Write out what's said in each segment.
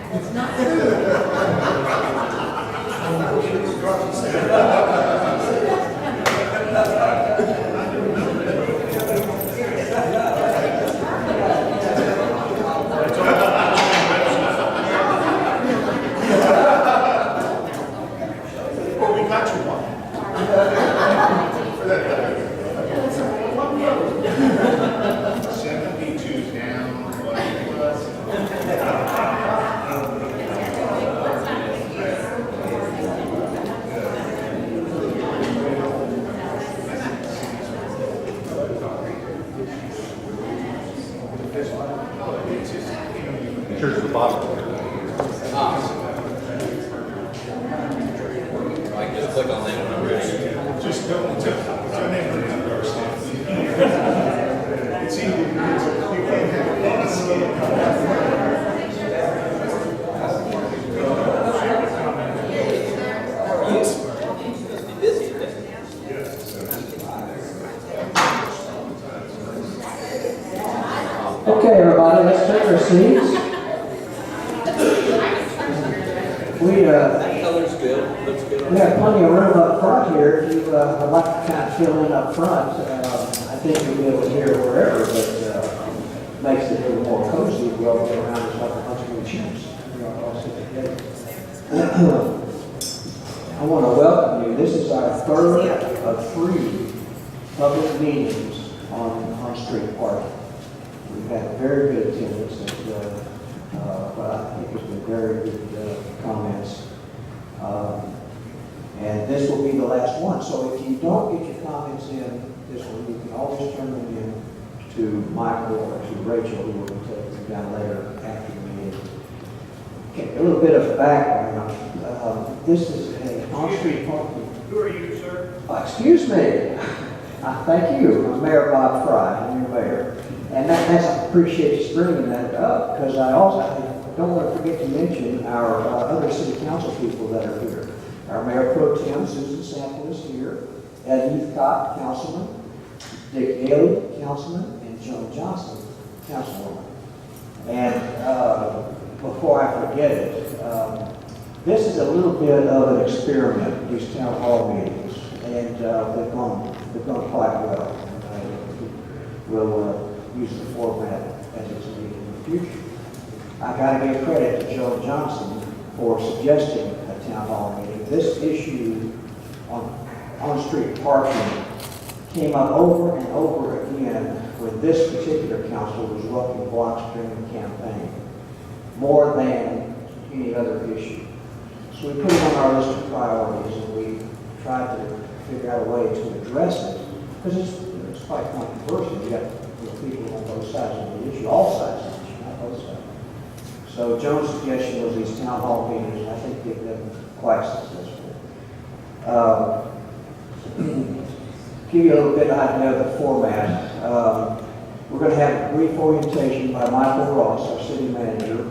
It's not food. Well, we got you one. 72 down, Here's the bottom. I can just click on that when I'm ready. just don't never understand. It's easy, you can't have Okay, everybody, let's take our seats. That color's good, looks good. We have plenty of room up front here. If you would like to kind of fill in up front, I think you'll be able to hear wherever, but makes it a little more cozy. We all get around, it's like a bunch of little chimps. We all sit together. I want to welcome you. This is our third of 3 public meetings on street parking. We've had very good attendance, and but I think it's been very good comments. And this will be the last one. So if you don't get your comments in this one, you can always turn them in to Michael or to Rachel, who will be taking them down later after the meeting. Okay, a little bit of background. This is a on-street parking. Who are you, sir? Excuse me. Thank you. I'm Mayor Bob Fry. I'm your mayor. And I appreciate you bringing that up, because I don't want to forget to mention our other city council people that are here. Our Mayor Pro Tem, Susan Sample, is here. Ed Heathcott, Councilman. Dick Haley, Councilman. And Joan Johnson, Councilwoman. And before I forget it, this is a little bit of an experiment, these town hall meetings. And they've gone quite well. We'll use the format as it's needed in the future. I got to give credit to Joe Johnson for suggesting a town hall meeting. This issue on-street parking came up over and over again when this particular council was working blocks during the campaign, more than any other issue. So we put it on our list of priorities, and we tried to figure out a way to address it, because it's quite controversial. You got people on both sides of the issue, all sides of the issue, not both sides. So Joe's suggestion was these town hall meetings, and I think they've been quite successful. Give you a little bit of idea of the format. We're going to have a brief orientation by Michael Ross, our city manager.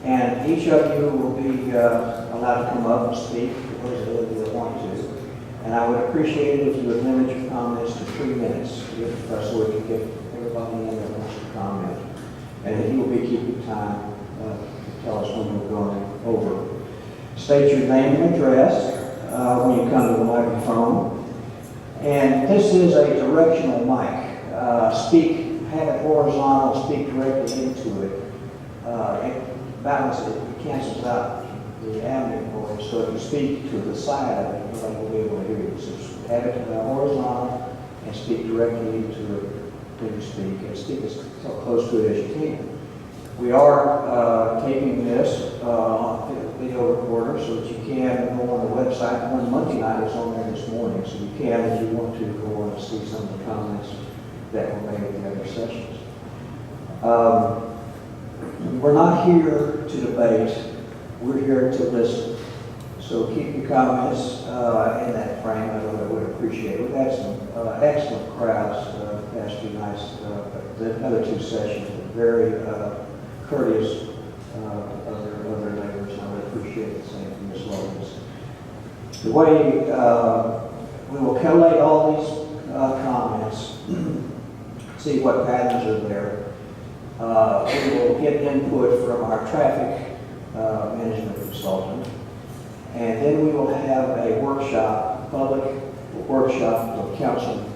And each of you will be allowed to come up and speak, for those of you that want to. And I would appreciate it if you would limit your comments to 3 minutes, so we can get everybody in that wants to comment. And he will be keeping time to tell us when we're going over. State your name and address when you come to the microphone. And this is a directional mic. Have it horizontal, speak directly into it. It cancels out the ambient noise, so if you speak to the side of it, nobody will be able to hear you. So have it horizontal and speak directly into it when you speak, and speak as close to it as you can. We are taping this on video recorder so that you can go on the website. One Monday night is on there this morning, so you can, if you want to, go on and see some of the comments that were made in the other sessions. We're not here to debate, we're here to listen. So keep your comments in that frame. I would appreciate it. We've had some excellent crowds the past few nights, the other 2 sessions, very courteous of their neighbors, and I would appreciate the same from Ms. Logan. The way we will collate all these comments, see what patterns are there. We will get input from our traffic management consultant. And then we will have a workshop, public workshop of council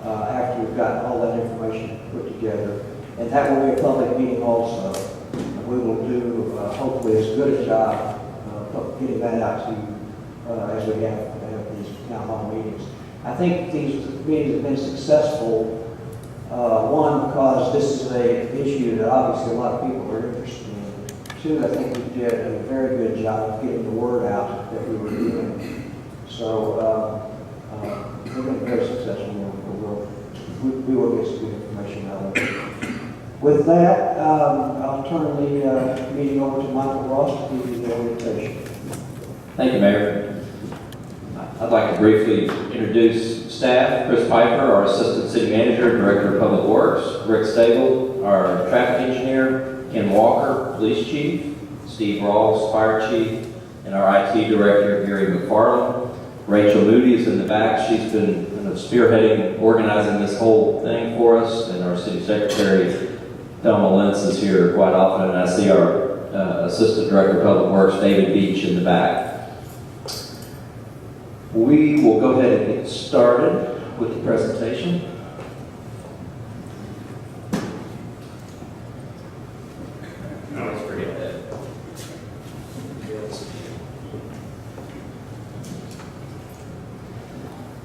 after we've gotten all that information put together. And that will be a public meeting also. We will do hopefully as good a job of getting that out to you as we have these town hall meetings. I think these meetings have been successful. One, because this is an issue that obviously a lot of people are interested in. Two, I think we did a very good job of getting the word out that we were doing. So we've been very successful. We will get some good information out of it. With that, I'll turn the meeting over to Michael Ross to give you the orientation. Thank you, Mayor. I'd like to briefly introduce staff. Chris Piper, our Assistant City Manager, Director of Public Works. Rick Stable, our Traffic Engineer. Ken Walker, Police Chief. Steve Rawls, Fire Chief. And our IT Director, Gary McFarland. Rachel Moody is in the back. She's been spearheading, organizing this whole thing for us. And our City Secretary, Thelma Lentz, is here quite often. And I see our Assistant Director of Public Works, David Beach, in the back. We will go ahead and get started with the presentation. I always forget that.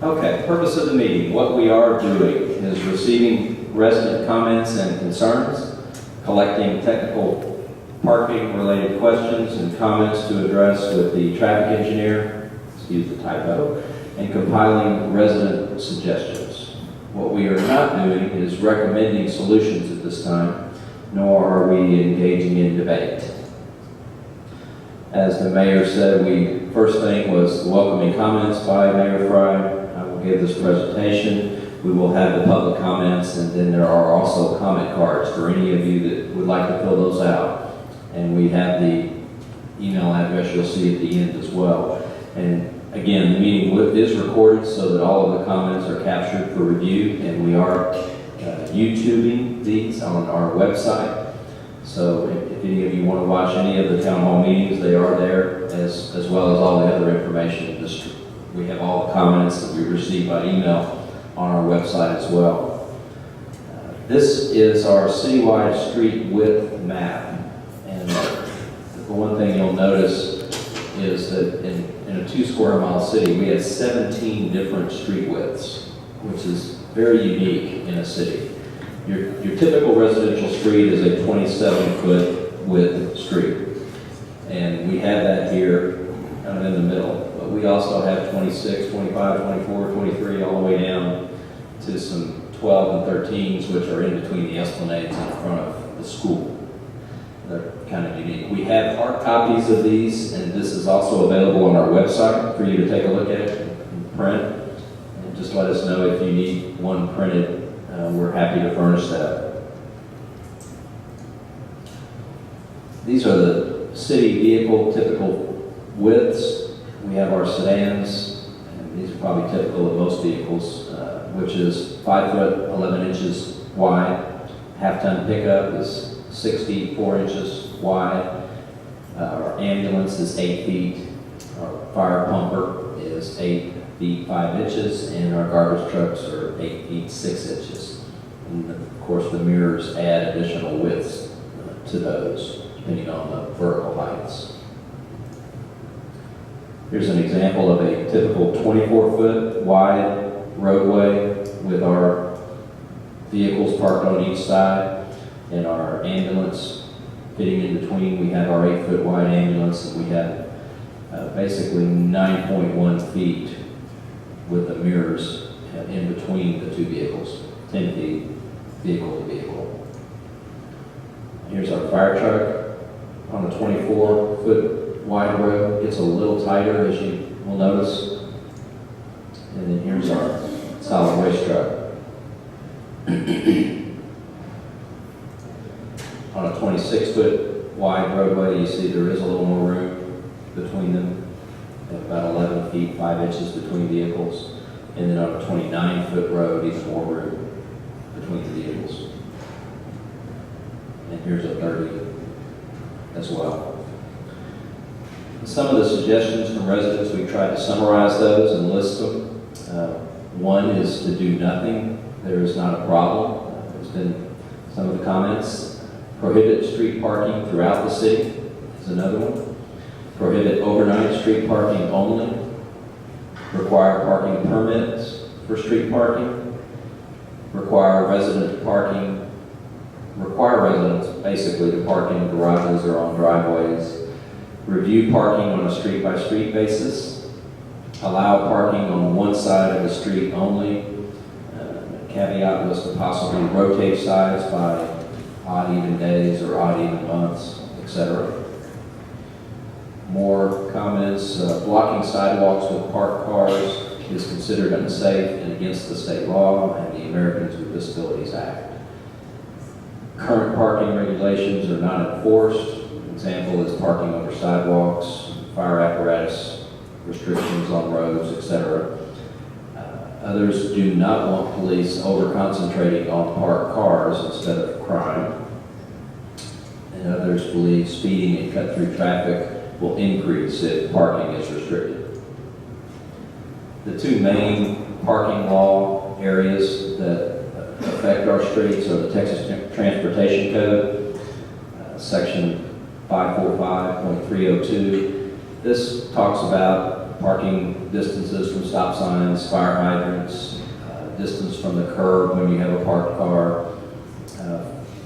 Okay, purpose of the meeting. What we are doing is receiving resident comments and concerns, collecting technical parking related questions and comments to address with the traffic engineer, excuse the typo, and compiling resident suggestions. What we are not doing is recommending solutions at this time, nor are we engaging in debate. As the mayor said, first thing was welcoming comments by Mayor Fry. I will give this presentation. We will have the public comments, and then there are also comment cards for any of you that would like to fill those out. And we have the email address you'll see at the end as well. And again, the meeting is recorded so that all of the comments are captured for review, and we are YouTubing these on our website. So if any of you want to watch any of the town hall meetings, they are there, as well as all the other information. We have all the comments that we receive by email on our website as well. This is our citywide street width map. And the one thing you'll notice is that in a 2 square mile city, we have 17 different street widths, which is very unique in a city. Your typical residential street is a 27-foot width street. And we have that here kind of in the middle. But we also have 26, 25, 24, 23, all the way down to some 12 and 13s, which are in between the esplanades in front of the school. They're kind of unique. We have hard copies of these, and this is also available on our website for you to take a look at and print. And just let us know if you need one printed. We're happy to furnish that. These are the city vehicle typical widths. We have our sedans, and these are probably typical of most vehicles, which is 5 foot 11 inches wide. Half-ton pickup is 64 inches wide. Our ambulance is 8 feet. Our fire pumper is 8 feet 5 inches, and our garbage trucks are 8 feet 6 inches. And of course, the mirrors add additional widths to those, depending on the vertical heights. Here's an example of a typical 24-foot wide roadway with our vehicles parked on each side and our ambulance fitting in between. We have our 8-foot wide ambulance, and we have basically 9.1 feet with the mirrors in between the two vehicles, 10 feet vehicle to vehicle. Here's our fire truck on a 24-foot wide road. Gets a little tighter, as you will notice. And then here's our solid waste truck. On a 26-foot wide roadway, you see there is a little more room between them, about 11 feet 5 inches between vehicles. And then on a 29-foot road, even more room between the vehicles. and here's a 30 as well. Some of the suggestions from residents, we tried to summarize those and list them. One is to do nothing. There is not a problem. There's been some of the comments. Prohibit street parking throughout the city is another one. Prohibit overnight street parking only. Require parking permits for street parking. Require residents basically to park in garages or on driveways. Review parking on a street-by-street basis. Allow parking on one side of the street only. Caveat was to possibly rotate sides by odd even days or odd even months, etc. More comments. Blocking sidewalks with parked cars is considered unsafe and against the state law and the Americans with Disabilities Act. Current parking regulations are not enforced. An example is parking over sidewalks, fire apparatus restrictions on roads, etc. Others do not want police over-concentrating on parked cars instead of crime. And others believe speeding and cut-through traffic will increase if parking is restricted. The two main parking law areas that affect our streets are the Texas Transportation Code, Section 545.302. This talks about parking distances from stop signs, fire hydrants, distance from the curb when you have a parked car,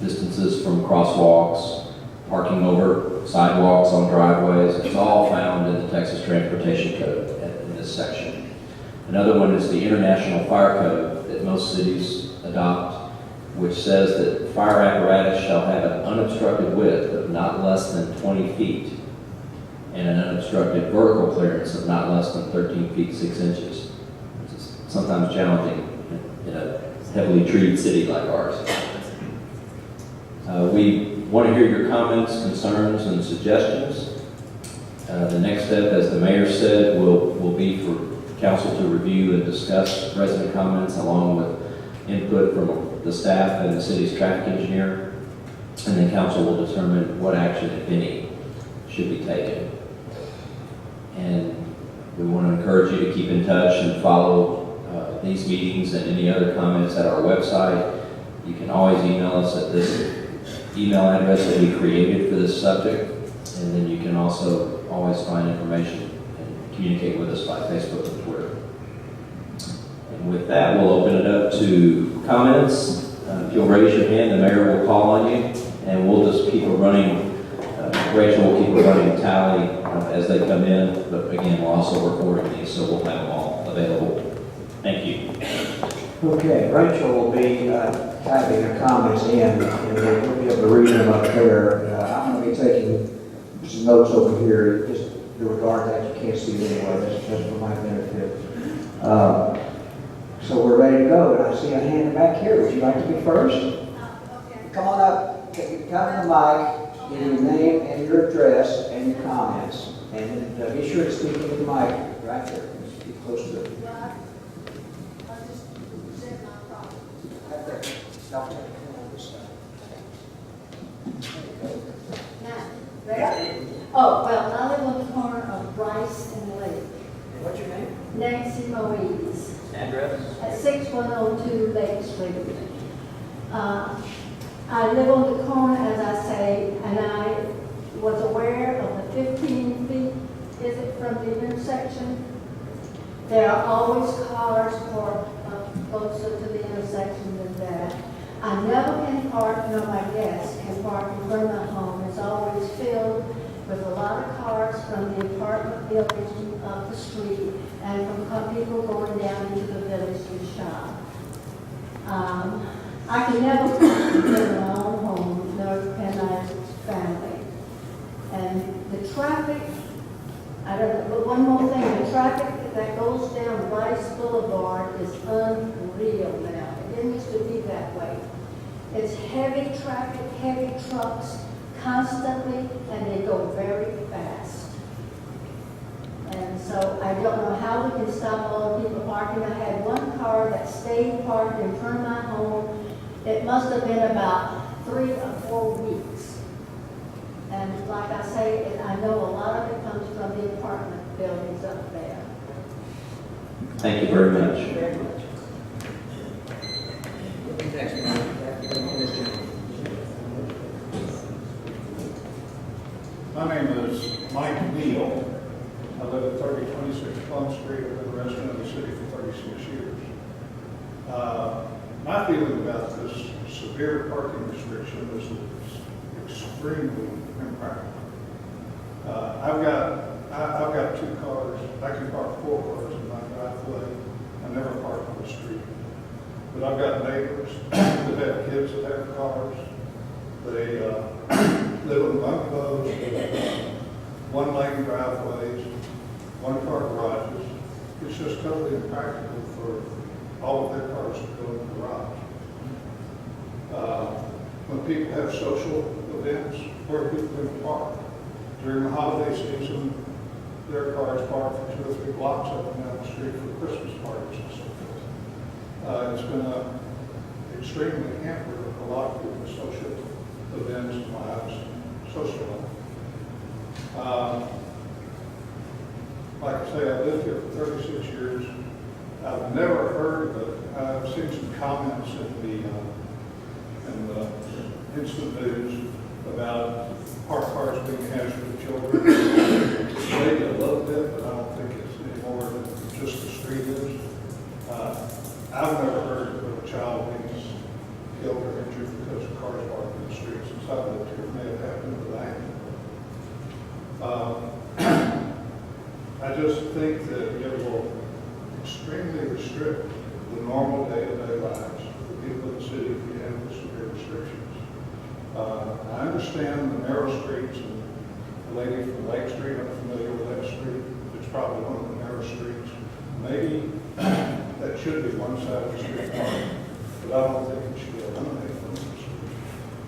distances from crosswalks, parking over sidewalks on driveways. It's all found in the Texas Transportation Code in this section. Another one is the International Fire Code that most cities adopt, which says that fire apparatus shall have an unobstructed width of not less than 20 feet and an unobstructed vertical clearance of not less than 13 feet 6 inches. It's sometimes challenging in a heavily treated city like ours. We want to hear your comments, concerns, and suggestions. The next step, as the mayor said, will be for council to review and discuss resident comments along with input from the staff and the city's traffic engineer. And then council will determine what action, if any, should be taken. And we want to encourage you to keep in touch and follow these meetings and any other comments at our website. You can always email us at this email address that we created for this subject. And then you can also always find information and communicate with us by Facebook and Twitter. And with that, we'll open it up to comments. If you'll raise your hand, the mayor will call on you, and we'll just keep a running, Rachel will keep a running tally as they come in, but again, we're also recording these, so we'll have them all available. Thank you. Okay, Rachel will be typing her comments in, and we'll be able to read them up there. I'm going to be taking some notes over here, just in regard to that. You can't see it anyway, that's just for my benefit. So we're ready to go, and I see a hand back here. Would you like to be first? Okay. Come on up, come to the mic, give your name and your address and your comments. And be sure to speak into the mic right there. Be close to it. Well, I'll just present my problem. Right there. Stop taking this stuff. Now, ready? Oh, well, I live on the corner of Bryce and Lake. What's your name? Nancy Moise. Address? At 6102 Lake Street. I live on the corner, as I say, and I was aware of the 15 feet, is it, from the intersection? There are always cars parked closer to the intersection than that. I never can park, nor my guests can park in front of my home. It's always filled with a lot of cars from the apartment buildings up the street and from people going down into the village to shop. I can never park in my own home, nor can my family. And the traffic, I don't know, but one more thing, the traffic that goes down Rice Boulevard is unreal now. It didn't used to be that way. It's heavy traffic, heavy trucks, constantly, and they go very fast. And so I don't know how we can stop all the people parking. I had one car that stayed parked in front of my home. It must have been about 3 or 4 weeks. And like I say, I know a lot of it comes from the apartment buildings up there. Thank you very much. Very much. Next, Ms. Jones. My name is Mike Neal. I live at 3026 Plum Street. I've been a resident of the city for 36 years. My feeling about this severe parking restriction is that it's extremely impractical. I've got 2 cars. I can park 4 cars in my driveway. I never park on the street. But I've got neighbors that have kids that have cars. They live in bungalows, 1-lane driveways, 1-car garages. It's just totally impractical for all of their cars to go in the garage. When people have social events, where are people going to park? During the holiday season, their cars park for 2 or 3 blocks up and down the street for Christmas parties and so forth. It's been extremely hampered a lot of people's social events, lives, social life. Like I say, I've lived here for 36 years. I've never heard of it. I've seen some comments in the instant news about parked cars being hazardous to children. It's maybe a little bit, but I don't think it's any more than just the street is. I've never heard of a child being killed or injured because of cars parked in the street since I've lived here. It may have happened with that. I just think that it will extremely restrict the normal day-to-day lives of the people in the city if you have the severe restrictions. I understand the narrow streets, and the lady from Lake Street, I'm familiar with that street. It's probably one of the narrow streets. Maybe that should be one side of the street parking, but I don't think it should be eliminated from the street.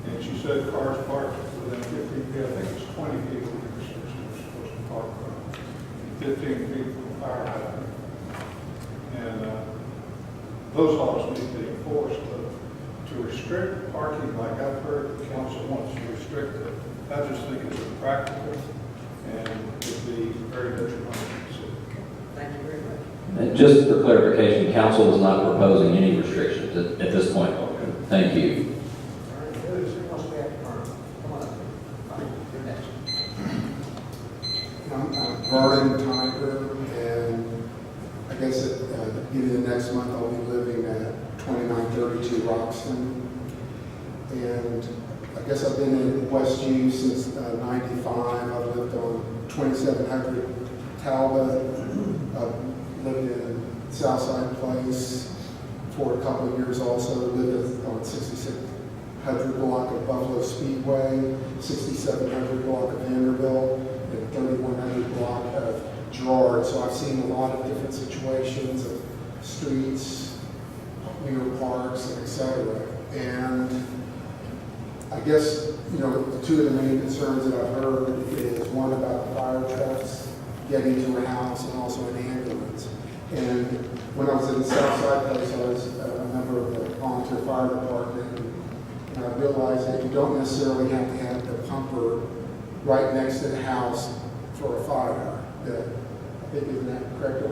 And she said cars parked within 15 feet, I think it's 20 feet of the restriction are supposed to park from, 15 feet from the fire hydrant. And those laws need to be enforced, but to restrict parking like I've heard the council wants to restrict it, I just think it's impractical and would be very detrimental to the city. Thank you very much. And just for clarification, council is not proposing any restrictions at this point. Thank you. All right, who wants to be at the front? Come on up. You're next. I'm Vernon Tiger, and I guess beginning of next month I'll be living at 2932 Roxton. And I guess I've been in Westview since '95. I've lived on 2700 Talbot. I've lived in Southside Place for a couple of years also. Lived on 6600 block of Buffalo Speedway, 6700 block of Vanderbilt, and 3100 block of Gerard. So I've seen a lot of different situations of streets, near parks, et cetera. And I guess, you know, 2 of the main concerns that I've heard is one about fire trucks getting to a house and also an ambulance. And when I was in the Southside Place, I was a member of the volunteer fire department, and I realized that you don't necessarily have to have the pumper right next to the house for a fire. That, I think, isn't that correct?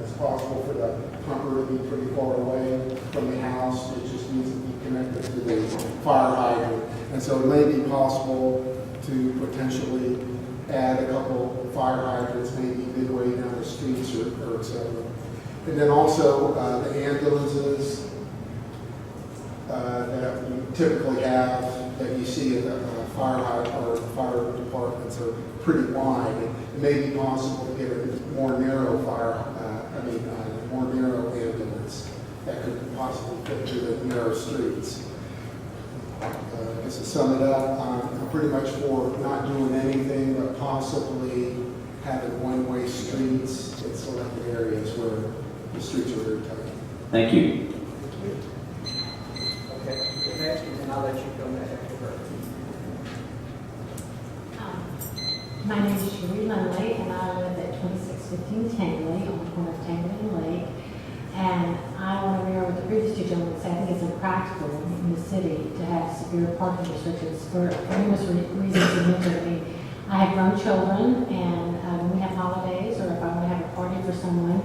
It's possible for the pumper to be pretty far away from the house. It just needs to be connected to the fire hydrant. And so it may be possible to potentially add a couple fire hydrants, maybe midway down the streets or et cetera. And then also the ambulances that we typically have, that you see at the fire departments are pretty wide. It may be possible to get a more narrow more narrow ambulance that could possibly fit through the narrow streets. Just to sum it up, I'm pretty much for not doing anything, but possibly having one-way streets in selected areas where the streets are very tight. Thank you. Okay, you're next, and then I'll let you go next after her. My name is Sheree Lunley, and I live at 2615 Tangley on the corner of Tangley and Lake. And I want to concur with the previous two gentlemen, say I think it's impractical in the city to have severe parking restrictions for numerous reasons you mentioned. I mean, I have grown children, and when we have holidays, or if I want to have a party for someone,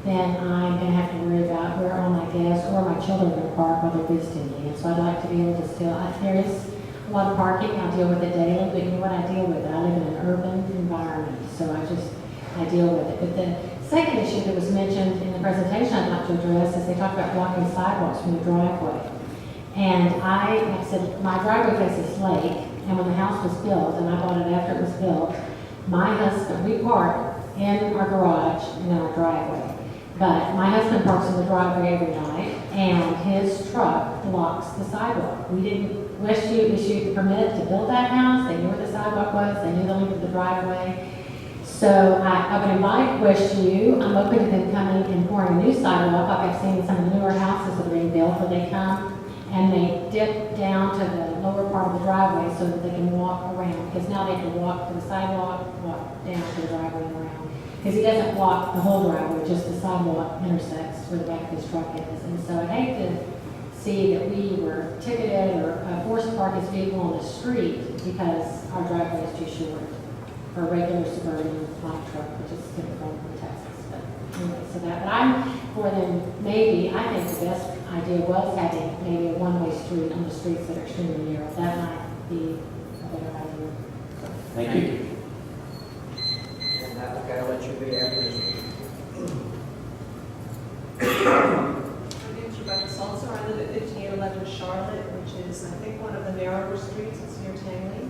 then I'm going to have to worry about where all my guests or my children are going to park while they're visiting me. And so I'd like to be able to still, there is a lot of parking, I deal with it daily, but you know what I deal with? I live in an urban environment, so I deal with it. But the second issue that was mentioned in the presentation I'd like to address is they talk about blocking sidewalks from the driveway. And like I said, my driveway faces lake, and when the house was built, and I bought it after it was built, my husband, we park in our garage and in our driveway. But my husband parks in the driveway every night, and his truck blocks the sidewalk. Westview issued the permit to build that house, they knew where the sidewalk was, they knew the length of the driveway. So I would invite Westview, I'm open to them coming and pouring a new sidewalk, like I've seen in some of the newer houses that are being built, where they come and they dip down to the lower part of the driveway so that they can walk around, because now they can walk to the sidewalk, walk down to the driveway and around. Because he doesn't block the whole driveway, just the sidewalk intersects where the back of his truck is. And so I'd hate to see that we were ticketed or forced to park his vehicle on the street because our driveway is too short for a regular suburban light truck, which is typical in Texas. But anyway, so that, but I'm for them, maybe, I think the best idea was having maybe a one-way street on the streets that are extremely narrow. That might be a better idea. Thank you. And I've got to let you be after this. My name's Rebecca Salzer. I live at 5811 Charlotte, which is, I think, one of the narrower streets. It's near Tangley.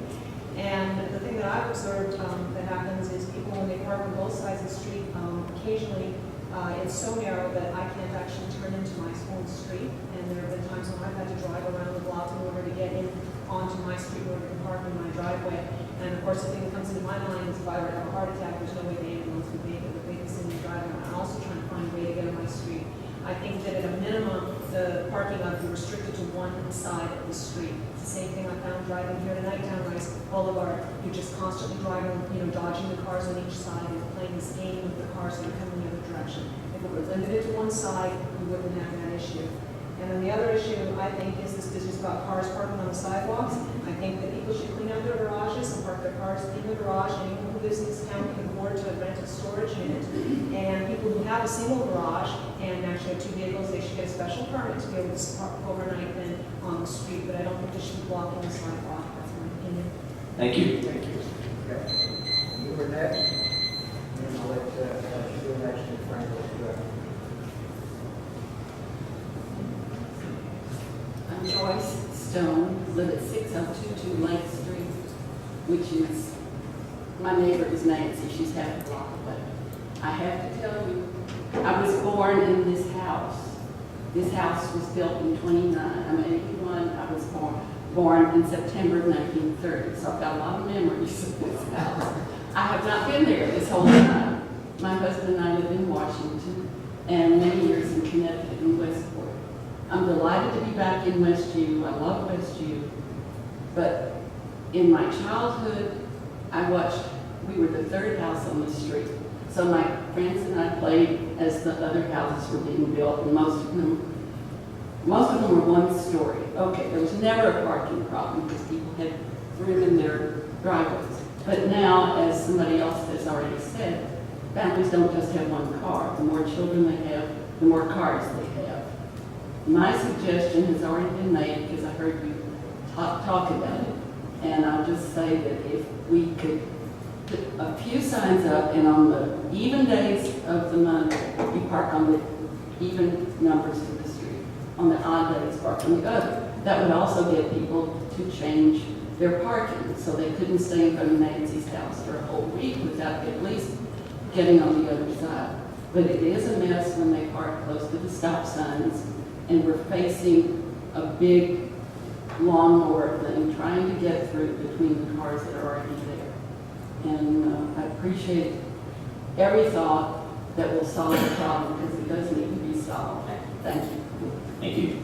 And the thing that I've observed that happens is people, when they park on both sides of the street, occasionally it's so narrow that I can't actually turn into my own street. And there have been times when I've had to drive around the block in order to get in onto my street in order to park in my driveway. And of course, the thing that comes into my mind is if I were to have a heart attack, there's no way the ambulance would make it with me sitting in the driveway. I'm also trying to find a way to get on my street. I think that at a minimum, the parking ought to be restricted to one side of the street. It's the same thing I found driving here tonight down Rice Boulevard. You're just constantly driving, dodging the cars on each side and playing this game with the cars that are coming the other direction. If it were limited to one side, we wouldn't have that issue. And then the other issue, I think, is this business about cars parking on the sidewalks. I think that people should clean out their garages and park their cars in the garage. Anyone who lives in this town can afford to rent a storage unit. And people who have a single garage and actually have two vehicles, they should get a special permit to be able to park overnight then on the street. But I don't think they should be blocking the sidewalk. That's my opinion. Thank you. Thank you. Okay. You were next. And I'll let you go next to Frank. I'm Joyce Stone, live at 6022 Lake Street, which is, my neighbor is Nancy, she's half a block away. I have to tell you, I was born in this house. This house was built in 29. I'm 81, I was born in September of 1930, so I've got a lot of memories of this house. I have not been there this whole time. My husband and I live in Washington, and many years in Connecticut and Westport. I'm delighted to be back in Westview. I love Westview. But in my childhood, we were the third house on the street. So my friends and I played as the other houses were being built, and most of them were one story. Okay, there was never a parking problem because people had room in their driveways. But now, as somebody else has already said, families don't just have one car. The more children they have, the more cars they have. My suggestion has already been made because I heard you talk about it. And I'll just say that if we could put a few signs up, and on the even days of the month, you park on the even numbers of the street. On the odd days, park on the other. That would also get people to change their parking, so they couldn't stay in front of Nancy's house for a whole week without at least getting on the other side. But it is a mess when they park close to the stop signs, and we're facing a big lawnmower thing, trying to get through between the cars that are already there. And I appreciate every thought that will solve the problem, because it does need to be solved. Thank you. Thank you.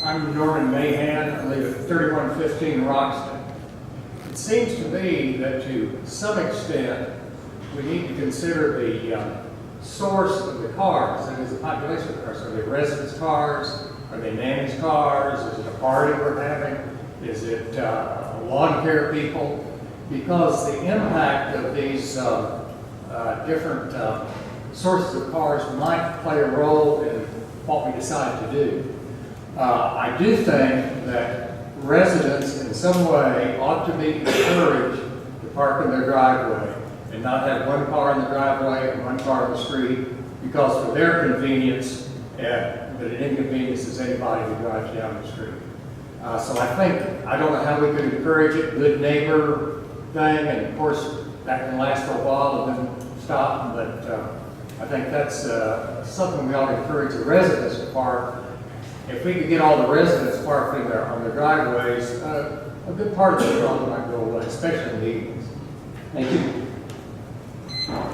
I'm Norman Mahan. I live at 3115 Roxton. seems to me that to some extent, we need to consider the source of the cars. That is, the population of cars. Are they residents' cars? Are they nannies' cars? Is it a party we're having? Is it lawn care people? Because the impact of these different sources of cars might play a role in what we decide to do. I do think that residents in some way ought to be encouraged to park in their driveway and not have one car in the driveway and one car in the street, because for their convenience, but it inconveniences anybody who drives down the street. So I don't know how we could encourage it, good neighbor thing, and of course, that can last for a while and then stop, but I think that's something we ought to encourage the residents to park. If we could get all the residents parked on their driveways, a good part of the problem might go away, especially in the evenings. Thank you.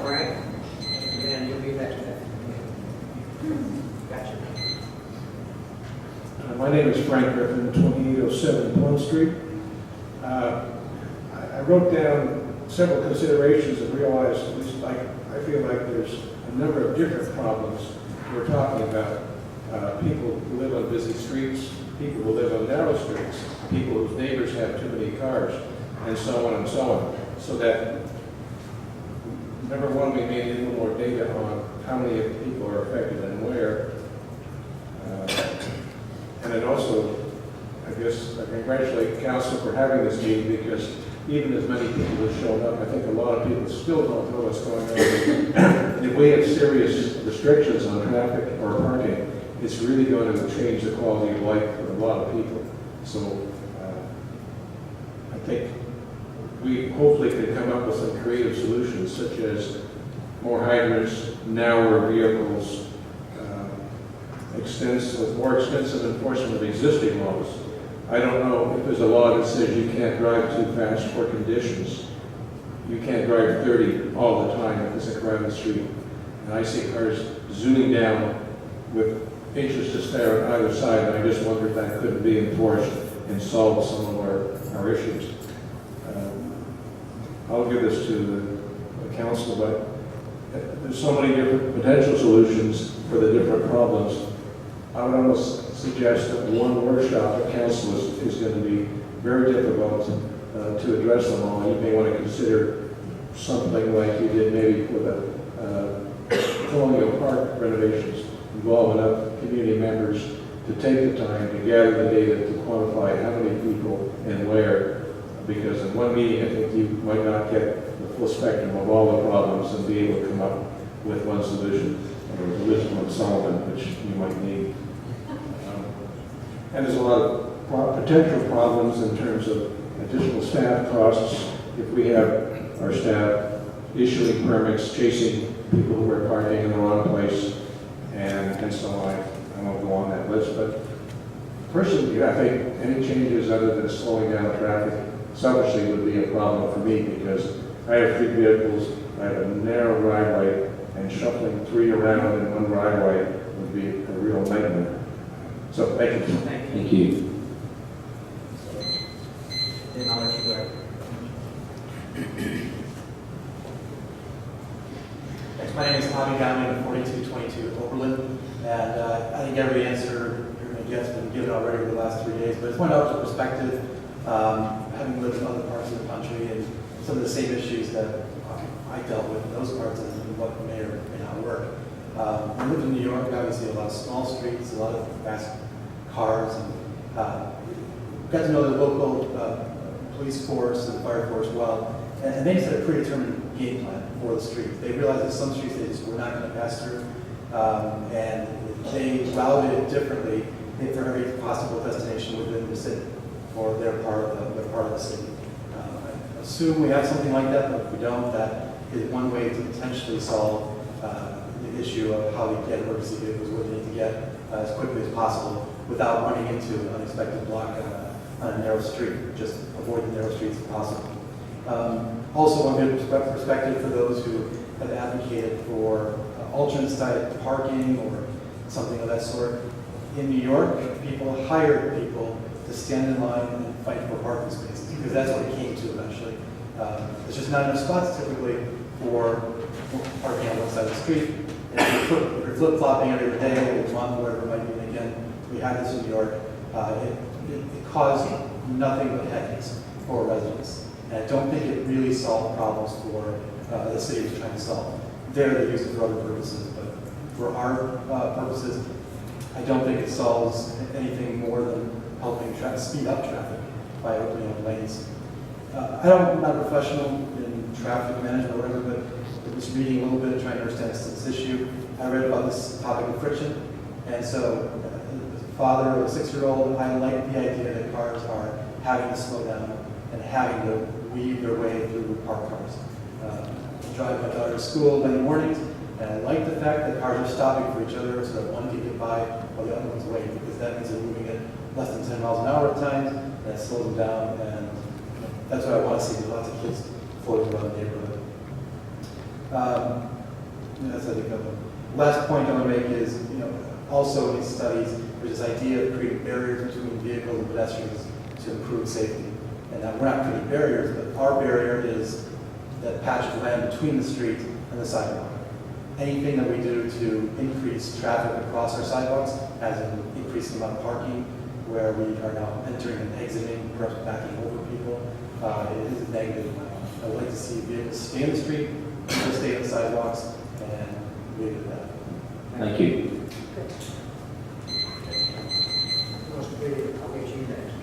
Frank, and you'll be back to that. Gotcha. My name is Frank Griffin, 2807 Plum Street. I wrote down several considerations and realized, at least I feel like there's a number of different problems we're talking about. People who live on busy streets, people who live on narrow streets, people whose neighbors have too many cars, and so on and so on. So that, number one, we may need a little more data on how many people are affected and where. And it also, I guess, I congratulate council for having this meeting, because even as many people have shown up, I think a lot of people still don't know what's going on. And if we have serious restrictions on traffic or parking, it's really going to change the quality of life for a lot of people. So I think we hopefully can come up with some creative solutions, such as more hydrants, narrower vehicles, more extensive enforcement of existing laws. I don't know if there's a law that says you can't drive too fast for conditions. You can't drive 30 all the time if it's a crowded street. And I see cars zooming down with inches to spare on either side, and I just wonder if that couldn't be enforced and solve some of our issues. I'll give this to the council, but there's so many different potential solutions for the different problems. I would almost suggest that one workshop at council is going to be very difficult to address them all. You may want to consider something like you did maybe for the Colonial Park renovations, involve enough community members to take the time to gather the data to quantify how many people and where, because in one meeting I think you might not get the full spectrum of all the problems and be able to come up with one solution, or the wisdom of Solomon, which you might need. And there's a lot of potential problems in terms of additional staff costs if we have our staff issuing permits, chasing people who are parking in the wrong place, and so on. I won't go on that list, but personally, I think any changes other than slowing down traffic selfishly would be a problem for me, because I have 3 vehicles, I have a narrow driveway, and shuffling 3 around in one driveway would be a real nightmare. So, thank you. Thank you. Then I'll let you go. Thanks. My name is Tommy Downey, 4222 Oberlin, and I think every answer you're going to get has been given already over the last 3 days, but it's one out of perspective, having lived in other parts of the country and some of the same issues that I dealt with in those parts and what may or may not work. When I lived in New York, obviously a lot of small streets, a lot of fast cars, and got to know the local police force and fire force well, and they just had a predetermined game plan for the streets. They realized that some streets they just were not going to pass through, and they routed it differently for every possible destination within the city, or their part of the city. I assume we have something like that, but if we don't, that is one way to potentially solve the issue of how we get emergency vehicles where they need to get as quickly as possible without running into an unexpected block on a narrow street. Just avoid the narrow streets if possible. Also, one good perspective for those who have advocated for alternate site parking or something of that sort. In New York, people hired people to stand in line and fight for parking spaces, because that's what it came to eventually. There's just not enough spots typically for parking on one side of the street. And if you're flip-flopping every day, every month, whatever it might be, and again, we had this in New York, it caused nothing but headaches for residents. And I don't think it really solved problems for the city was trying to solve. They use it for other purposes, but for our purposes, I don't think it solves anything more than helping speed up traffic by opening up lanes. I'm not a professional in traffic management or whatever, but just reading a little bit, trying to understand this issue. I read about this topic of friction, and so as a father of a 6-year-old, I like the idea that cars are having to slow down and having to weave their way through parked cars. I drive my daughter to school many mornings, and I like the fact that cars are stopping for each other so that one can get by while the other one's waiting, because that means they're moving at less than 10 miles an hour at times, and that slows them down, and that's what I want to see. There's lots of kids floating around the neighborhood. That's I think the last point I want to make is, also in these studies, there's this idea of creating barriers between vehicles and pedestrians to improve safety. And now we're not creating barriers, but our barrier is that patch of land between the street and the sidewalk. Anything that we do to increase traffic across our sidewalks, as in increasing the amount of parking, where we are now entering and exiting, perhaps backing over people, it is negative. I would like to see vehicles stay in the street, people stay on the sidewalks, and leave it at that. Thank you. I'll get you next.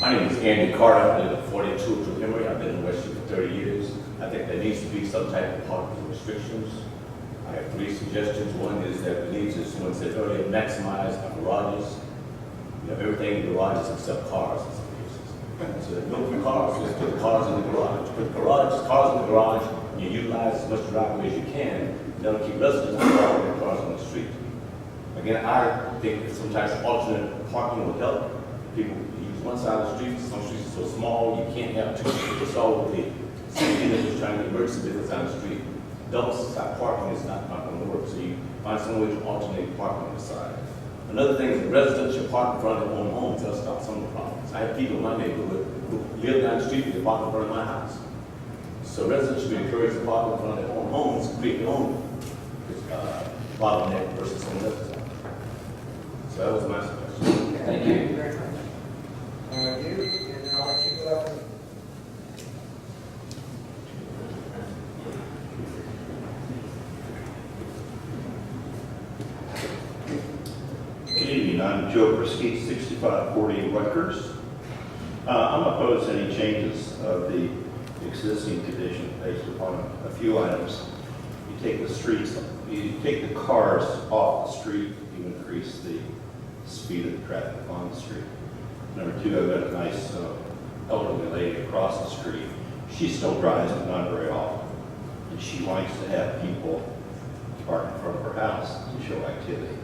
My name is Andy Carter. I live at 42 True Emory. I've been in West Street for 30 years. I think there needs to be some type of parking restrictions. I have 3 suggestions. One is that we need to, as someone said earlier, maximize our garages. We have everything in garages except cars in some cases. So there are no cars, just put the cars in the garage. Put cars in the garage, and you utilize as much driveway as you can. That'll keep residents from parking their cars on the street. Again, I think some type of alternate parking will help. People use one side of the street. Some streets are so small, you can't have 2 streets. It's all with the city that is trying to emergency business on the street. Double side parking is not going to work. So you find some way to alternate parking on the side. Another thing is residents should park in front of their own homes. That'll stop some of the problems. I have people in my neighborhood who live down the street and they park in front of my house. So residents should be encouraged to park in front of their own homes, create their own bottleneck versus someone else's. So that was my suggestion. Thank you. Thank you very much. You, and then I'll let you go up. Good evening, I'm Joe Brisky, 6540 Rutgers. I'm opposed to any changes of the existing condition based upon a few items. You take the cars off the street, you increase the speed of the traffic on the street. Number 2, I've got a nice elderly lady across the street. She still drives, but not very often. And she likes to have people park in front of her house to show activity.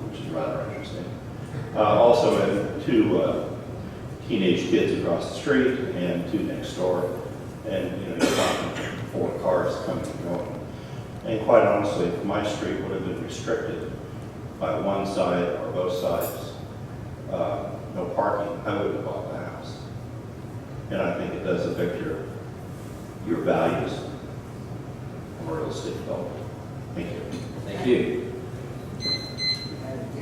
Which is rather interesting. Also, I have 2 teenage kids across the street and 2 next door, and you're talking 4 cars coming and going. And quite honestly, if my street would have been restricted by one side or both sides, no parking, I wouldn't have bought the house. And I think it does affect your values of real estate development. Thank you. Thank you.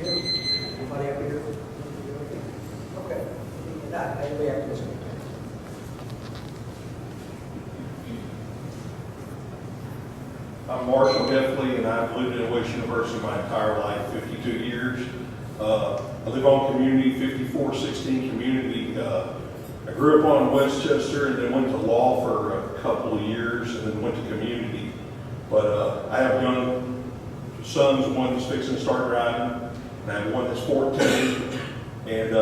Anybody up here? Okay. Anybody up this way? I'm Marshall Heffley, and I've lived at West University my entire life, 52 years. I live on Community, 5416 Community. I grew up on Westchester and then went to law for a couple of years and then went to community. But I have young sons, one that's fixing to start driving, and I have one that's 14. And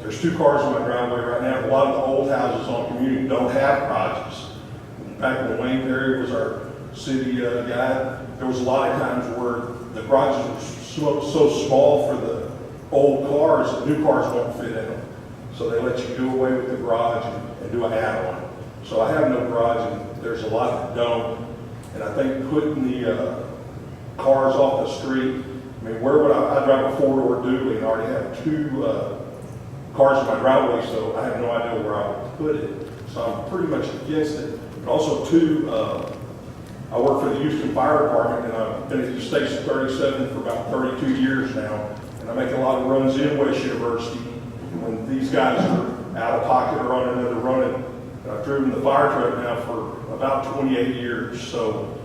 there's 2 cars in my driveway right now. A lot of the old houses on community don't have garages. Back when Wayne Perry was our city guy, there was a lot of times where the garages were so small for the old cars that new cars won't fit in them. So they let you do away with the garage and do an add-on. So I have no garage, and there's a lot that don't. And I think putting the cars off the street, I mean, where would I drive a 4-door dually and already have 2 cars in my driveway, so I have no idea where I would put it. So I'm pretty much against it. But also too, I work for the Houston Fire Department, and I've been at the Station 37 for about 32 years now, and I make a lot of runs in West University. When these guys are out of pocket or on another run, I've driven the fire truck now for about 28 years. So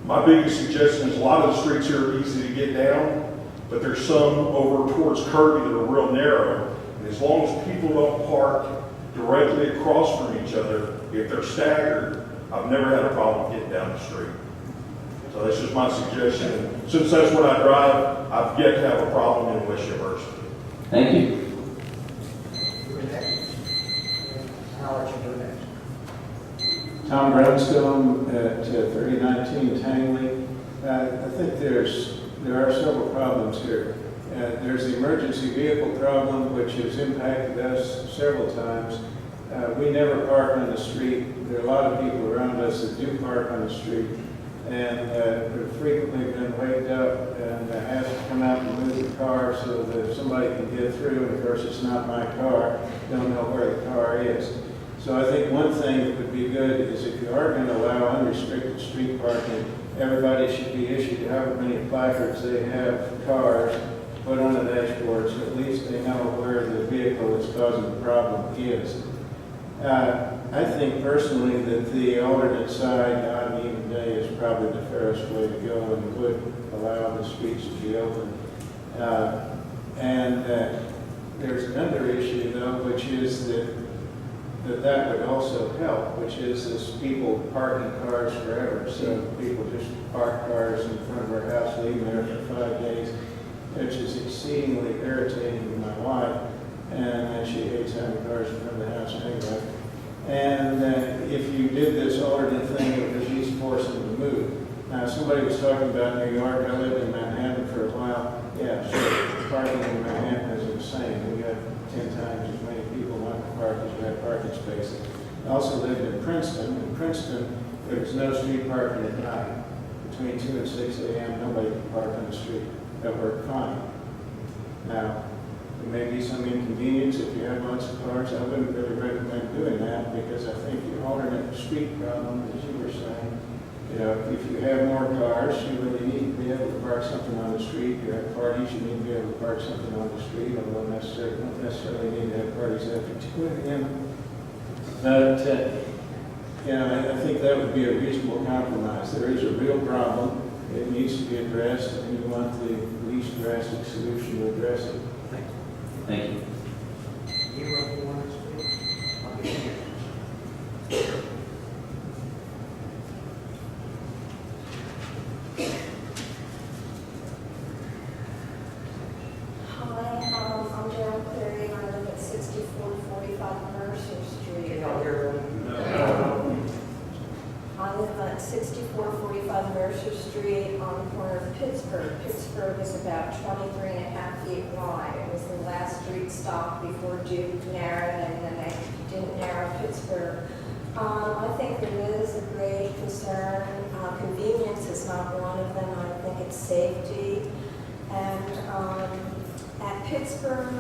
my biggest suggestion is a lot of the streets here are easy to get down, but there's some over towards Kirby that are real narrow. And as long as people don't park directly across from each other, if they're staggered, I've never had a problem getting down the street. So that's just my suggestion. Since that's what I drive, I've yet to have a problem in West University. Thank you. I'll let you do next. Tom Brownstone at 3019 Tangley. I think there are several problems here. There's the emergency vehicle problem, which has impacted us several times. We never park on the street. There are a lot of people around us that do park on the street, and we've frequently been waked up and asked to come out and move the car so that somebody can get through. And of course, it's not my car. Don't know where the car is. So I think one thing that would be good is if you are going to allow unrestricted street parking, everybody should be issued however many placards they have cars put on the dashboard, so at least they know where the vehicle that's causing the problem is. I think personally that the alternate side on an even day is probably the fairest way to go and would allow the streets to be open. There's another issue though, which is that would also help, which is this people parking cars forever. So people just park cars in front of our house, leave them there for 5 days, which is exceedingly irritating to my wife, and she hates having cars in front of the house anyway. And if you did this alternate thing, it would at least force them to move. Now, somebody was talking about New York. I lived in Manhattan for a while. Yeah, sure. Parking in Manhattan is insane. We got 10 times as many people wanting to park as we have parking spaces. I also lived in Princeton. In Princeton, there was no street parking at night. Between 2 and 6 a.m., nobody could park on the street. That worked fine. Now, there may be some inconvenience if you have lots of cars. I wouldn't really recommend doing that because I think the alternate street problem, as you were saying, if you have more cars, you really need to be able to park something on the street. You have parties, you need to be able to park something on the street, although don't necessarily need to have parties after 2 a.m. But, I think that would be a reasonable compromise. There is a real problem. It needs to be addressed, and you want the least drastic solution to address it. Thank you. I'm Darryl Cleary, and I live at 6445 Mercer Street. I live at 6445 Mercer Street on the corner of Pittsburgh. Pittsburgh is about 23 and a half feet wide. It was the last street stop before Duke narrowed, and then they didn't narrow Pittsburgh. I think there is a great concern. Convenience is not one of them. I think it's safety. And at Pittsburgh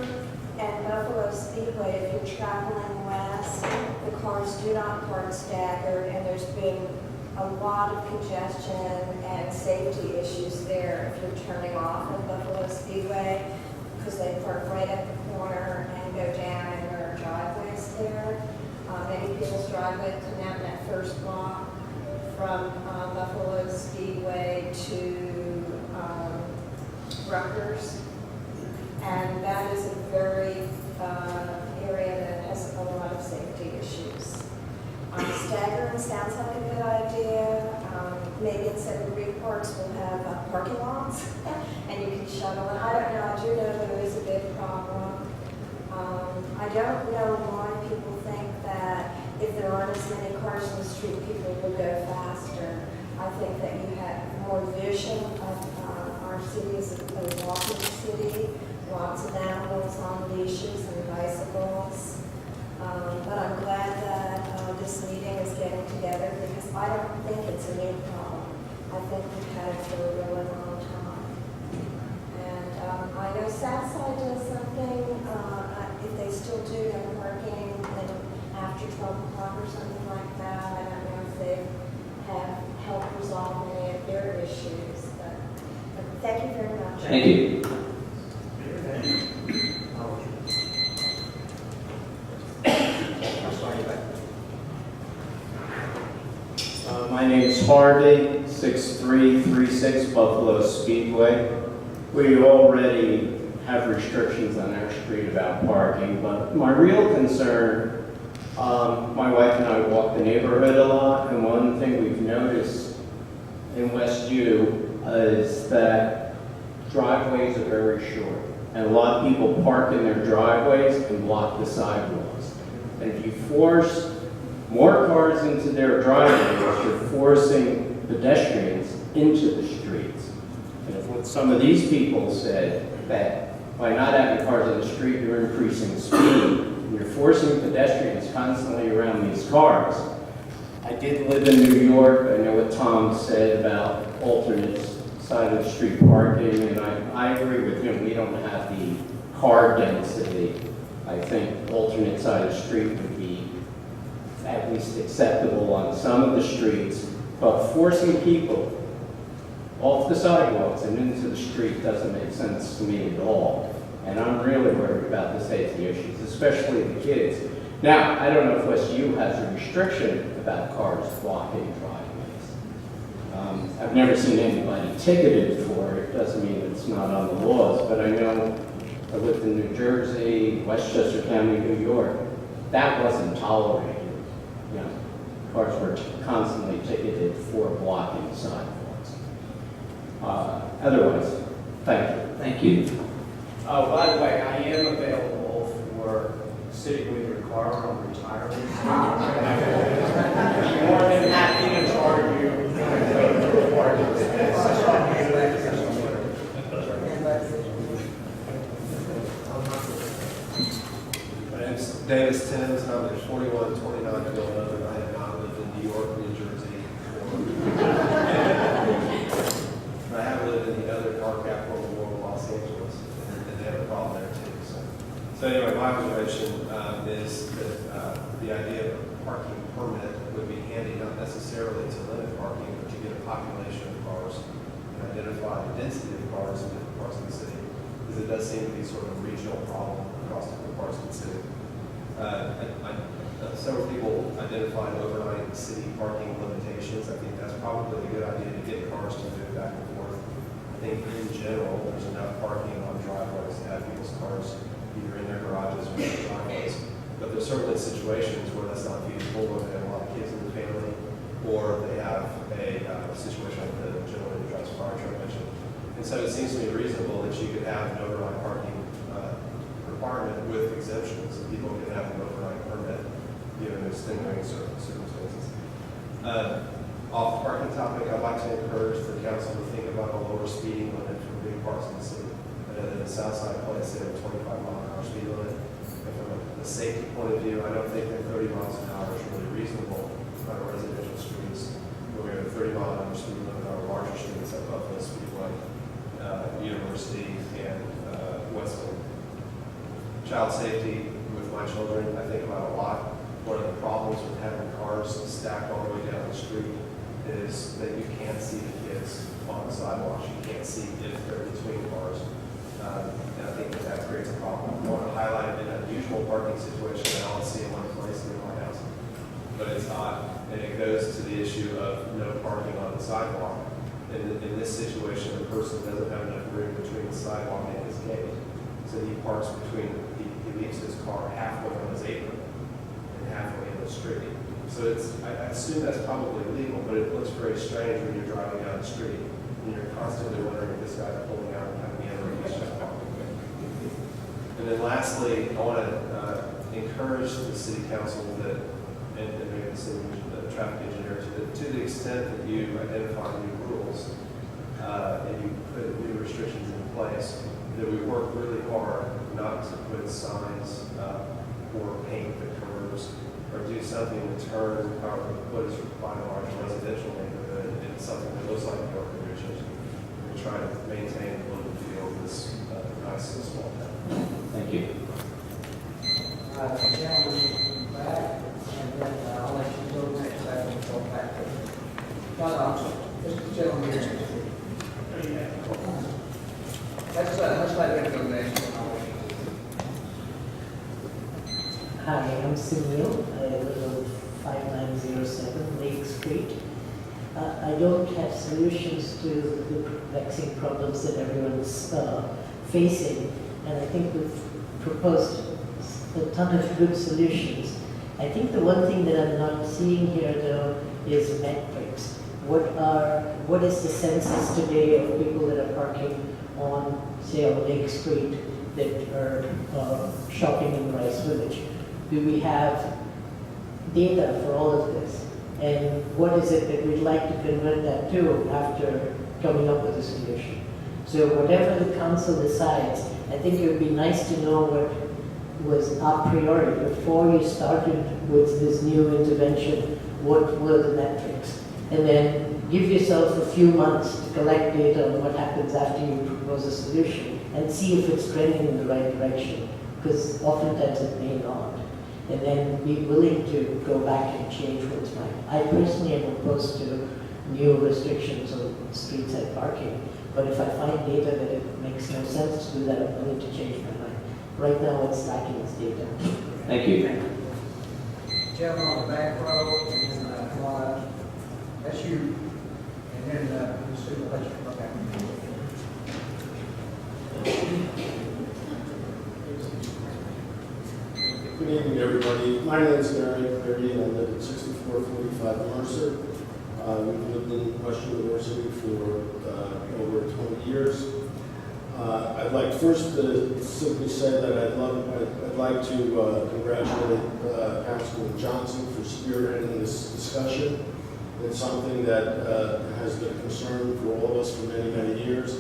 and Buffalo Speedway, if you're traveling west, the cars do not park staggered, and there's been a lot of congestion and safety issues there if you're turning off at Buffalo Speedway, because they park right at the corner and go down, and there are driveways there. Many people's driveway come out in that first block from Buffalo Speedway to Rutgers. And that is a very area that has a lot of safety issues. Staggering sounds like a good idea. Maybe instead of grid parks, we'll have parking lots, and you can shuttle. And I don't know, I do know there is a big problem. I don't know why people think that if there aren't as many cars in the street, people will go faster. I think that you have more vision of our city as a walking city. Lots of animals on leashes and bicycles. But I'm glad that this meeting is getting together because I don't think it's a new problem. I think we've had it for a really long time. And I know Southside does something, if they they still do no parking and after 12 o'clock or something like that. I don't know if they have helped resolve any of their issues, but thank you very much. Thank you. My name is Harvey, 6336 Buffalo Speedway. We already have restrictions on our street about parking, but my real concern, my wife and I walk the neighborhood a lot, and one thing we've noticed in West U is that driveways are very short, and a lot of people park in their driveways and block the sidewalks. And if you force more cars into their driveways, you're forcing pedestrians into the streets. And if what some of these people said, that by not having cars on the street, you're increasing speed, and you're forcing pedestrians constantly around these cars. I did live in New York. I know what Tom said about alternate side of the street parking, and I agree with him. We don't have the car density. I think alternate side of the street would be at least acceptable on some of the streets, but forcing people off the sidewalks and into the street doesn't make sense to me at all. And I'm really worried about the safety issues, especially the kids. Now, I don't know if West U has a restriction about cars blocking driveways. I've never seen anybody ticketed for it. Doesn't mean it's not on the laws, but I know I lived in New Jersey, Westchester County, New York. That wasn't tolerated. You know, cars were constantly ticketed for blocking sidewalks. Otherwise, thank you. Thank you. By the way, I am available for sitting with your car on retirement. I'm more than happy to charge you for a parking space. My name's Davis Timms, and I'm at 4129 Villanova. I have not lived in New York, New Jersey, but I have lived in the other car capital of the world, Los Angeles, and they have a problem there too. So anyway, my observation is that the idea of a parking permit would be handy, not necessarily to limit parking, but to get a population of cars and identify the density of cars in different parts of the city, because it does seem to be sort of a regional problem across different parts of the city. Several people identified overnight city parking limitations. I think that's probably a good idea to get cars to move back and forth. I think in general, there's enough parking on driveways to have people's cars either in their garages or in their driveways. But there's certainly situations where that's not feasible, where they have a lot of kids in the family, or they have a situation like the gentleman who drives a fire truck mentioned. And so it seems to me reasonable that you could have an overnight parking requirement with exemptions, and people can have an overnight permit given extenuating circumstances. Off the parking topic, I'd like to encourage the council to think about a lower speeding limit for big parts of the city. I know that the south side place, they have a 25-mile-an-hour speed limit. And from a safety point of view, I don't think that 30 miles an hour is really reasonable on our residential streets. We have a 30-mile-an-hour speed limit on our larger streets like Buffalo Speedway, University, and Westland. Child safety with my children, I think about a lot. One of the problems with having cars stacked all the way down the street is that you can't see the kids on the sidewalks. You can't see if they're between cars. And I think that creates a problem. I want to highlight an unusual parking situation that I don't see in one place near my house, but it's odd. And it goes to the issue of no parking on the sidewalk. In this situation, the person doesn't have enough room between the sidewalk and his gate. So he parks between, he leaves his car halfway on his apron and halfway in the street. So I assume that's probably legal, but it looks very strange when you're driving down the street and you're constantly wondering if this guy's pulling out and coming in or he's just walking away. And then lastly, I want to encourage the city council that, and maybe the traffic engineer, to the extent that you identify new rules and you put new restrictions in place, that we work really hard not to put signs or paint the curves or do something to turn what is by and large a residential neighborhood into something that looks like York Ridge. We're trying to maintain the look and feel of this nice and small town. Thank you. Mr. Gentleman. Let's let him go next. Hi, I'm Sunil. I live on 5907 Lake Street. I don't have solutions to the vexing problems that everyone's facing, and I think we've proposed a ton of good solutions. I think the one thing that I'm not seeing here, though, is metrics. What is the census today of people that are parking on, say, on Lake Street that are shopping in Rice Village? Do we have data for all of this? And what is it that we'd like to convert that to after coming up with a solution? So whatever the council decides, I think it would be nice to know what was a priori before you started with this new intervention, what were the metrics? And then give yourself a few months to collect data on what happens after you propose a solution and see if it's trending in the right direction, because oftentimes it may not. And then be willing to go back and change what's right. I personally am opposed to new restrictions on street-side parking, but if I find data that it makes no sense to do that, I'm willing to change my mind. Right now, what's lacking is data. Thank you. Gentleman on the back row, and then come on up. That's you. And then Mr. Fletcher, come back. Good evening, everybody. My name is Gary Cleary, and I live at 6445 Mercer. We've lived in West University for over 20 years. I'd like first to simply say that I'd like to congratulate Councilman Johnson for spearheading this discussion. It's something that has been a concern for all of us for many, many years.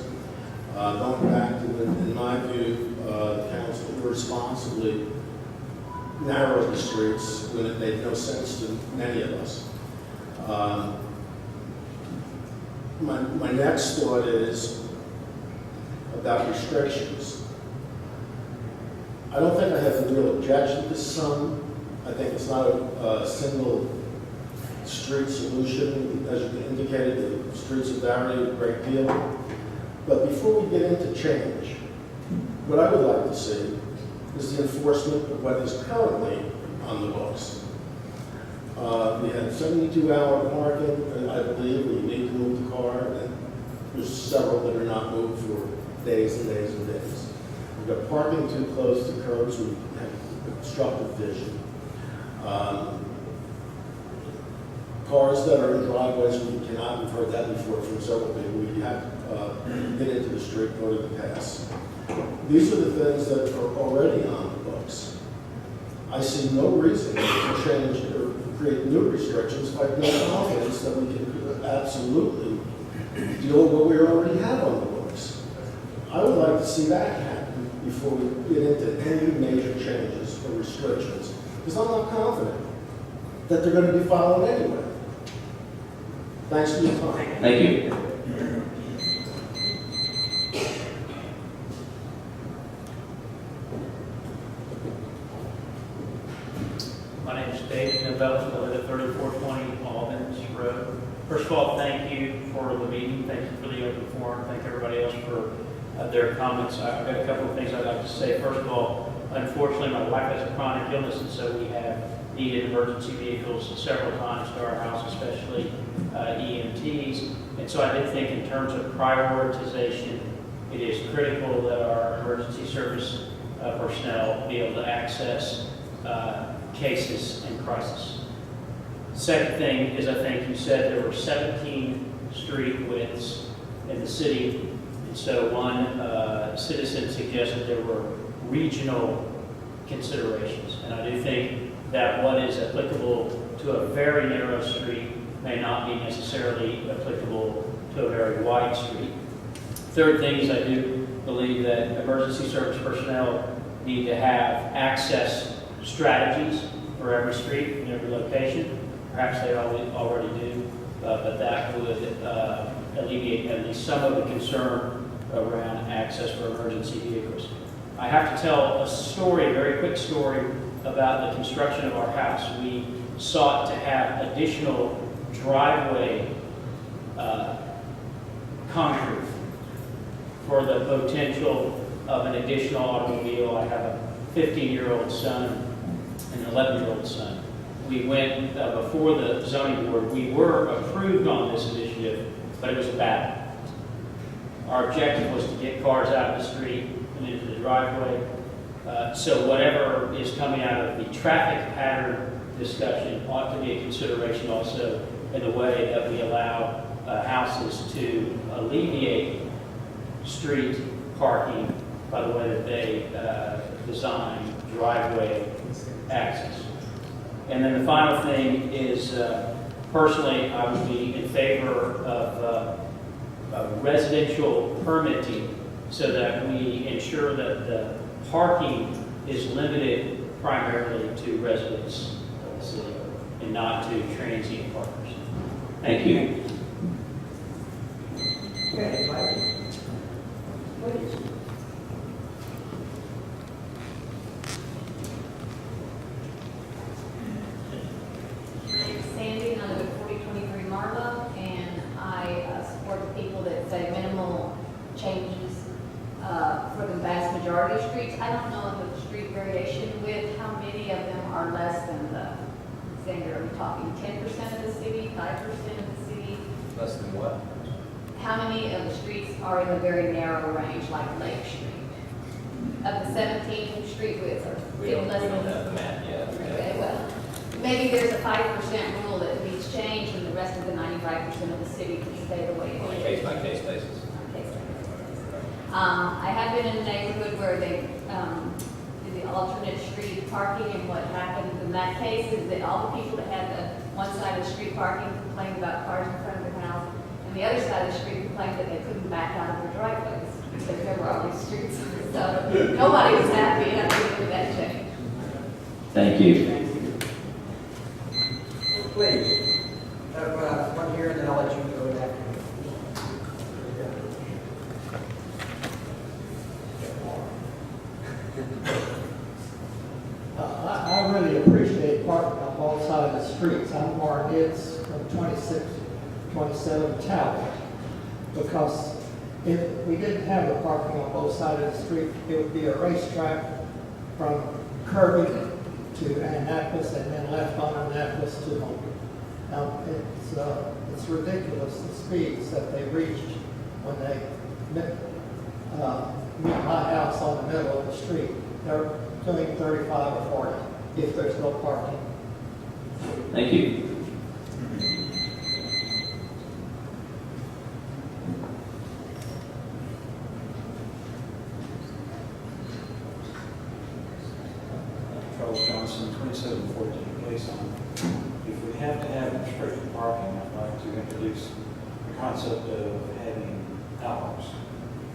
Going back to, in my view, the council irresponsibly narrowed the streets when it made no sense to many of us. My next thought is about restrictions. I don't think I have a real objection to some. I think it's not a single street solution. As you indicated, the streets vary a great deal. But before we get into change, what I would like to see is the enforcement of what is currently on the books. We had 72-hour parking, I believe, where you need to move the car, and there's several that are not moved for days and days and days. We've got parking too close to curbs, we have obstructive vision. Cars that are in driveways, we cannot, we've heard that before from several people, we have to get into the street in order to pass. These are the things that are already on the books. I see no reason to change or create new restrictions if I have no confidence that we can absolutely deal with what we already have on the books. I would like to see that happen before we get into any major changes or restrictions, because I'm not confident that they're going to be followed anyway. Thanks for your time. Thank you. My name is David Novella. I live at 3420 Albans Road. First of all, thank you for the meeting. Thank you for the open forum. Thank everybody else for their comments. I've got a couple of things I'd like to say. First of all, unfortunately, my wife has a chronic illness, and so we have needed emergency vehicles several times to our house, especially EMTs. And so I did think in terms of prioritization, it is critical that our emergency service personnel be able to access cases and crisis. Second thing is, I think you said there were 17 street widths in the city, and so one citizen suggested there were regional considerations, and I do think that what is applicable to a very narrow street may not be necessarily applicable to a very wide street. Third thing is, I do believe that emergency service personnel need to have access strategies for every street and every location. Perhaps they already do, but that would alleviate at least some of the concern around access for emergency vehicles. I have to tell a story, a very quick story, about the construction of our house. We sought to have additional driveway concrete for the potential of an additional automobile. I have a 15-year-old son and an 11-year-old son. We went before the zoning board. We were approved on this initiative, but it was a battle. Our objective was to get cars out of the street and into the driveway. So whatever is coming out of the traffic pattern discussion ought to be a consideration also in the way that we allow houses to alleviate street parking by the way that they design driveway access. And then the final thing is, personally, I would be in favor of residential permitting so that we ensure that the parking is limited primarily to residents of the city and not to transient parkers. Thank you. Okay, Mike. Please. My name is Sandy, and I live at 4023 Marlowe, and I support the people that say minimal changes for the vast majority of streets. I don't know the street variation with how many of them are less than the standard. Are we talking 10% of the city, 5% of the city? Less than what? How many of the streets are in a very narrow range, like Lake Street? Of the 17 street widths, or We don't less than have the map yet. Okay, well, maybe there's a 5% rule that needs changed, and the rest of the 95% of the city can stay the way On a it is. case-by-case basis. I have been in a neighborhood where they did the alternate street parking, and what happened in that case is that all the people that had the one side of the street parking complained about cars in front of their house, and the other side of the street complained that they couldn't back out of their driveways because there were all these streets. So nobody was happy, and I think that changed. Thank you. Please. One here, and then I'll let you go back. I really appreciate parking on both sides of the streets. I'm Mark Hitz from 2627 Talbot, because if we didn't have the parking on both sides of the street, it would be a racetrack from Kirby to Annapolis and then left on Annapolis to Moulton. Now, it's ridiculous, the speeds that they reach when they meet my house on the middle of the street. They're doing 35 or 40 if there's no parking. Thank you. Charles Johnson, 2714 Quaison. If we have to have restricted parking, I'd like to introduce the concept of having hours.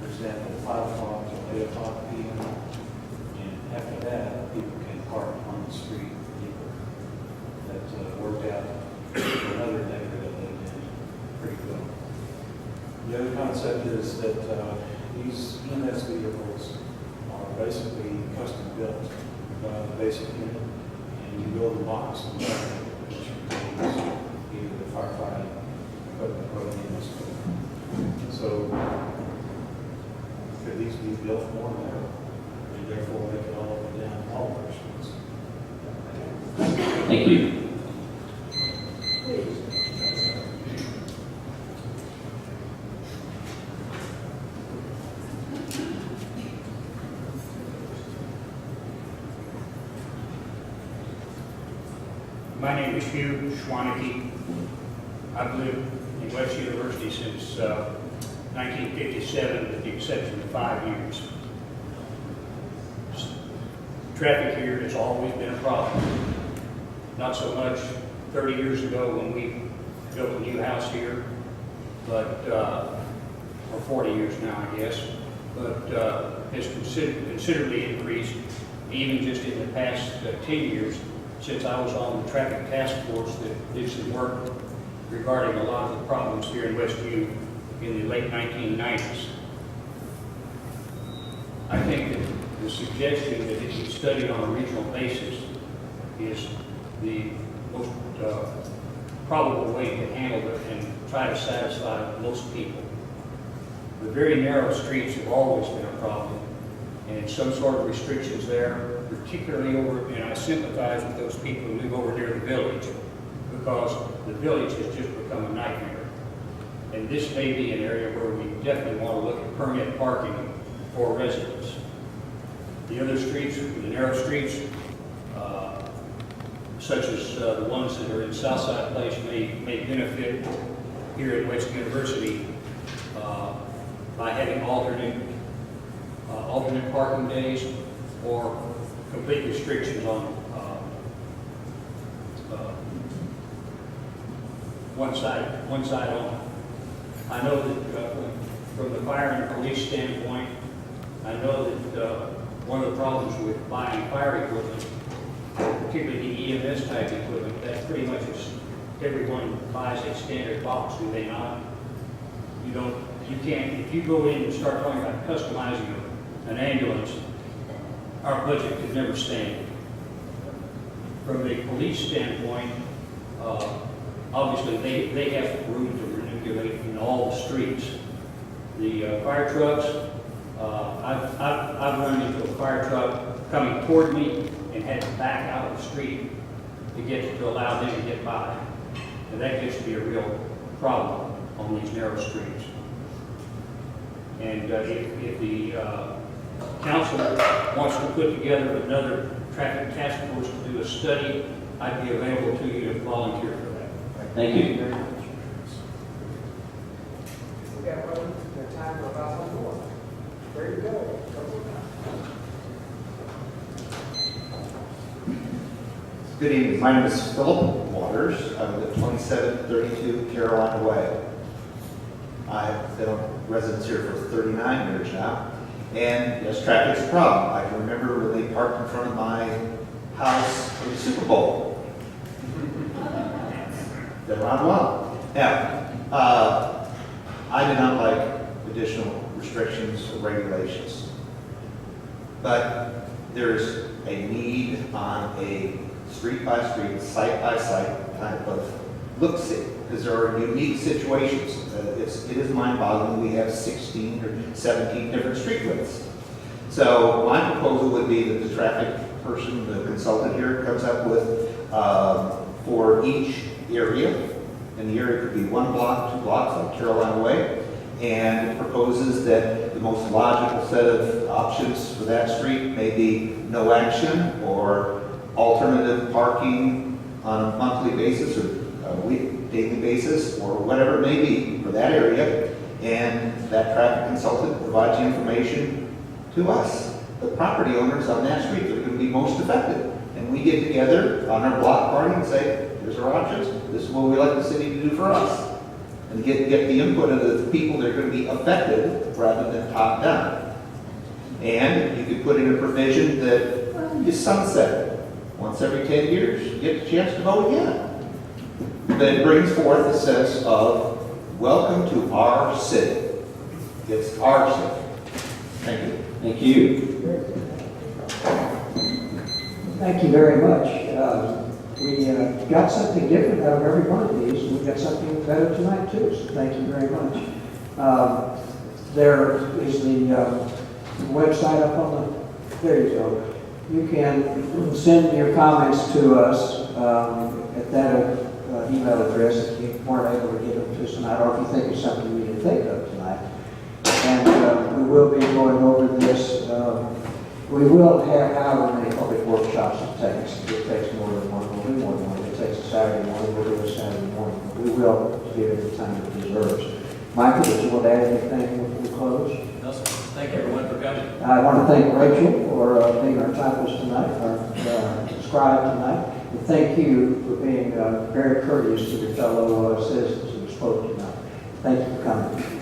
For example, 5 o'clock till 8 o'clock p.m. And after that, people can park on the street. That worked out for another neighborhood that lived in pretty well. The other concept is that these EMS vehicles are basically custom built by the basic unit, and you build a box which contains either the firefighting equipment or the EMS equipment. So could these be built more narrow, and therefore make it all up and down all our streets? Thank you. My name is Hugh Schwaneke. I've lived in West University since 1957, with the exception of 5 years. Traffic here has always been a problem. Not so much 30 years ago when we built a new house here, but, or 40 years now, I guess, but has considerably increased, even just in the past 10 years, since I was on the traffic task force that did some work regarding a lot of the problems here in Westview in the late 1990s. I think that the suggestion that it be studied on a regional basis is the most probable way to handle it and try to satisfy most people. The very narrow streets have always been a problem, and some sort of restrictions there, particularly over, and I sympathize with those people who live over near the village, because the village has just become a nightmare. And this may be an area where we definitely want to look at permit parking for residents. The other streets, the narrow streets, such as the ones that are in Southside Place may benefit here at West University by having alternate parking days or complete restrictions on one side only. I know that from the fire and police standpoint, I know that one of the problems with buying fire equipment, particularly the EMS type equipment, that pretty much is everyone buys a standard box, do they not? You can't, if you go in and start talking about customizing an ambulance, our budget could never stand. From a police standpoint, obviously they have room to manipulate in all the streets. The fire trucks, I've run into a fire truck coming toward me and had to back out of the street to allow them to get by. And that gets to be a real problem on these narrow streets. And if the council wants to put together another traffic task force to do a study, I'd be available to you to volunteer for that. Thank you. We got time for about one more. There you go. Good evening. My name is Philip Waters. I live at 2732 Carolina Way. I've been a resident here for 39 years now. And yes, traffic's a problem. I can remember when they parked in front of my house for the Super Bowl. Been around a while. Now, I do not like additional restrictions or regulations. But there's a need on a street-by-street, site-by-site kind of look-see, because there are unique situations. It is mind-boggling. We have 16 or 17 different street widths. So my proposal would be that the traffic person, the consultant here, comes up with for each area, and the area could be 1 block, 2 blocks, like Carolina Way, and proposes that the most logical set of options for that street may be no action or alternative parking on a monthly basis or daily basis or whatever it may be for that area, and that traffic consultant provides the information to us, the property owners on that street that are going to be most affected. And we get together on our block party and say, here's our options, this is what we'd like the city to do for us. And get the input of the people that are going to be affected rather than top down. And you could put in a provision that you sunset it. Once every 10 years, you get the chance to vote again. That brings forth a sense of welcome to our city. It's our city. Thank you. Thank you. Thank you very much. We got something different out of every one of these, and we got something better tonight too, so thank you very much. There is the website up on the, there you go. You can send your comments to us at that email address if you weren't able to get them to us tonight, or if you think of something we didn't think of tonight. And we will be going over this. We will have however many public workshops it takes. It takes more than one. We'll do more than one. It takes a Saturday morning. We'll do a Saturday morning. But we will give it the time it deserves. Michael, did you want to add anything before we close? No, sir. Thank everyone for coming. I want to thank Rachel for being our typist tonight, our scribe tonight. And thank you for being very courteous to your fellow citizens who spoke tonight. Thank you for coming.